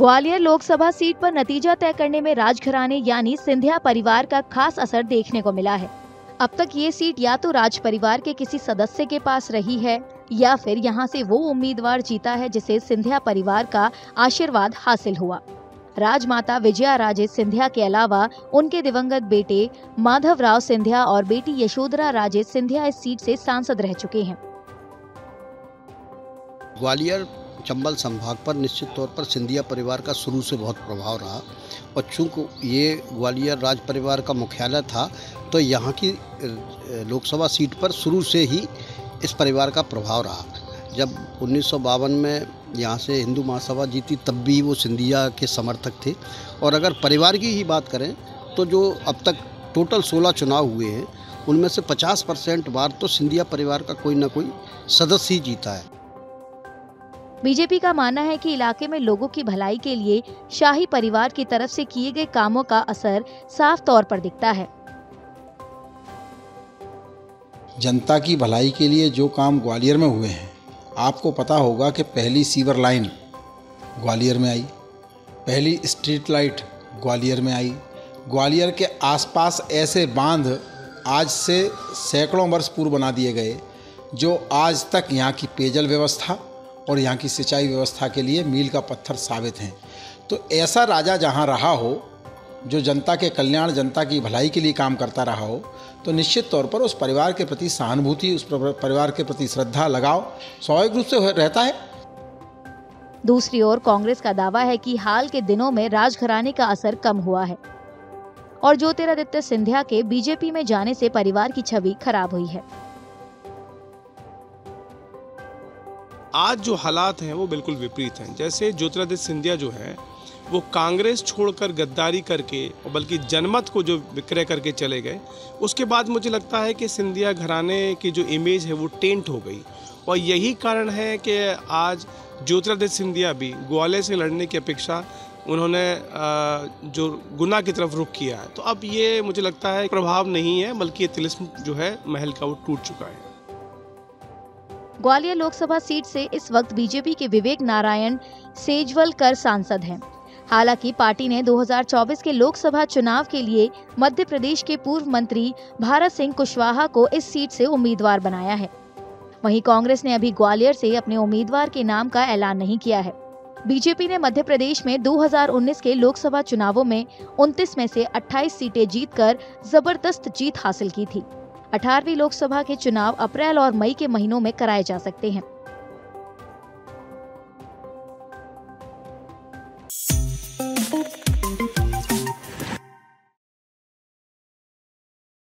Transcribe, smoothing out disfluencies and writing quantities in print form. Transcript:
Gwalior Lok Sabha seat पर नतीजा तय करने में राजघराने यानी सिंधिया परिवार का खास असर देखने को मिला है। अब तक ये सीट या तो राज परिवार के किसी सदस्य के पास रही है या फिर यहाँ से वो उम्मीदवार जीता है जिसे सिंधिया परिवार का आशीर्वाद हासिल हुआ। राजमाता विजया राजे सिंधिया के अलावा उनके दिवंगत बेटे माधवराव सिंधिया और बेटी यशोधरा राजे सिंधिया इस सीट से सांसद रह चुके हैं। ग्वालियर चंबल संभाग पर निश्चित तौर पर सिंधिया परिवार का शुरू से बहुत प्रभाव रहा और चूँकि ये ग्वालियर राज परिवार का मुख्यालय था तो यहाँ की लोकसभा सीट पर शुरू से ही इस परिवार का प्रभाव रहा। जब 1952 में यहाँ से हिंदू महासभा जीती तब भी वो सिंधिया के समर्थक थे। और अगर परिवार की ही बात करें तो जो अब तक टोटल 16 चुनाव हुए हैं उनमें से 50% बार तो सिंधिया परिवार का कोई ना कोई सदस्य ही जीता है। बीजेपी का मानना है कि इलाके में लोगों की भलाई के लिए शाही परिवार की तरफ से किए गए कामों का असर साफ तौर पर दिखता है। जनता की भलाई के लिए जो काम ग्वालियर में हुए हैं, आपको पता होगा कि पहली सीवर लाइन ग्वालियर में आई, पहली स्ट्रीट लाइट ग्वालियर में आई। ग्वालियर के आसपास ऐसे बांध आज से सैकड़ों वर्ष पूर्व बना दिए गए जो आज तक यहाँ की पेयजल व्यवस्था और यहाँ की सिंचाई व्यवस्था के लिए मील का पत्थर साबित हैं। तो ऐसा राजा जहाँ रहा हो जो जनता के कल्याण, जनता की भलाई के लिए काम करता रहा हो, तो निश्चित तौर पर उस परिवार के प्रति सहानुभूति, उस परिवार के प्रति श्रद्धा, लगाव स्वाभाविक रूप से रहता है। दूसरी ओर कांग्रेस का दावा है कि हाल के दिनों में राजघराने का असर कम हुआ है और ज्योतिरादित्य सिंधिया के बीजेपी में जाने से परिवार की छवि खराब हुई है। आज जो हालात हैं वो बिल्कुल विपरीत हैं। जैसे ज्योतिरादित्य सिंधिया जो है वो कांग्रेस छोड़कर गद्दारी करके और बल्कि जनमत को जो विक्रय करके चले गए, उसके बाद मुझे लगता है कि सिंधिया घराने की जो इमेज है वो टेंट हो गई और यही कारण है कि आज ज्योतिरादित्य सिंधिया भी ग्वालियर से लड़ने की अपेक्षा उन्होंने जो गुना की तरफ रुख किया है। तो अब ये मुझे लगता है प्रभाव नहीं है बल्कि ये तिलिस्म जो है महल का वो टूट चुका है। ग्वालियर लोकसभा सीट से इस वक्त बीजेपी के विवेक नारायण सेजवलकर सांसद हैं। हालांकि पार्टी ने 2024 के लोकसभा चुनाव के लिए मध्य प्रदेश के पूर्व मंत्री भारत सिंह कुशवाहा को इस सीट से उम्मीदवार बनाया है। वहीं कांग्रेस ने अभी ग्वालियर से अपने उम्मीदवार के नाम का ऐलान नहीं किया है। बीजेपी ने मध्य प्रदेश में 2019 के लोकसभा चुनावों में 29 में से 28 सीटें जीतकर जबरदस्त जीत हासिल की थी। 18वीं लोकसभा के चुनाव अप्रैल और मई के महीनों में कराए जा सकते हैं।